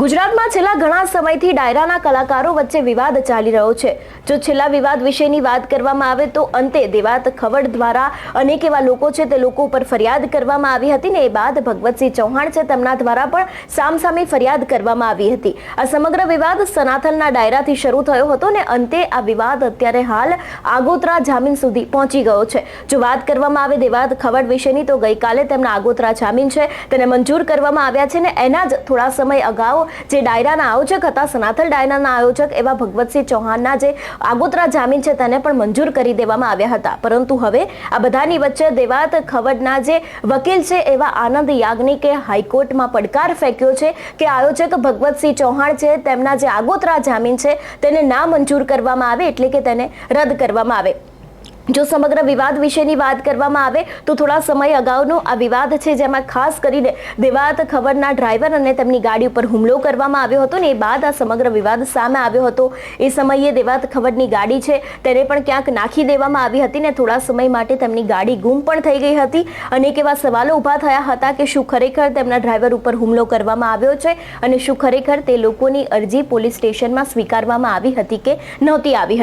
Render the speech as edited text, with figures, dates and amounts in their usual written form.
ગુજરાતમાં છેલ્લા ઘણા સમયથી ડાયરાના કલાકારો વચ્ચે વિવાદ ચાલી રહ્યો છે। જો છેલ્લા વિવાદ વિશેની વાત કરવામાં આવે તો અંતે દેવાત ખવડ દ્વારા અનેક એવા લોકો છે તે લોકો ઉપર ફરિયાદ કરવામાં આવી હતી ને એ બાદ ભગવતસિંહ ચૌહાણ છે તેમના દ્વારા પણ સામસામે ફરિયાદ કરવામાં આવી હતી। આ સમગ્ર વિવાદ સનાતનના ડાયરાથી શરૂ થયો હતો ને અંતે આ વિવાદ અત્યારે હાલ આગોતરા જામીન સુધી પહોંચી ગયો છે। જો વાત કરવામાં આવે દેવાત ખવડ વિશેની તો ગઈકાલે તેમના આગોતરા જામીન છે તેને મંજૂર કરવામાં આવ્યા છે ને એના જ થોડા સમય અગાઉ જે ડાયરાના આયોજક હતા સનાતન ડાયરાના આયોજક એવા ભગવતસિંહ ચૌહાણના જે આગોતરા જામીન છે તેને પણ મંજૂર કરી દેવામાં આવ્યા હતા। પરંતુ હવે આ બધાની વચ્ચે દેવાત ખવડના જે વકીલ છે એવા આનંદ યાજ્ઞિકે હાઈકોર્ટમાં પડકાર ફેંક્યો છે કે આયોજક ભગવતસિંહ ચૌહાણ છે તેમના જે આગોતરા જામીન છે તેને ના મંજૂર કરવામાં આવે એટલે કે તેને રદ કરવામાં આવે। જો સમગ્ર વિવાદ વિશેની વાત કરવામાં આવે તો થોડા સમય અગાઉનો આ વિવાદ છે જેમાં ખાસ કરીને દેવાત ખવડના ડ્રાઈવર અને તેમની ગાડી ઉપર હુમલો કરવામાં આવ્યો હતો ને એ બાદ આ સમગ્ર વિવાદ સામે આવ્યો હતો। એ સમયે દેવાત ખવડની ગાડી છે તેને પણ ક્યાંક નાખી દેવામાં આવી હતી ને થોડા સમય માટે તેમની ગાડી ગુમ પણ થઈ ગઈ હતી। અનેક એવા સવાલો ઊભા થયા હતા કે શું ખરેખર તેમના ડ્રાઈવર ઉપર હુમલો કરવામાં આવ્યો છે અને શું ખરેખર તે લોકોની અરજી પોલીસ સ્ટેશનમાં સ્વીકારવામાં આવી હતી કે નહોતી આવી હતી।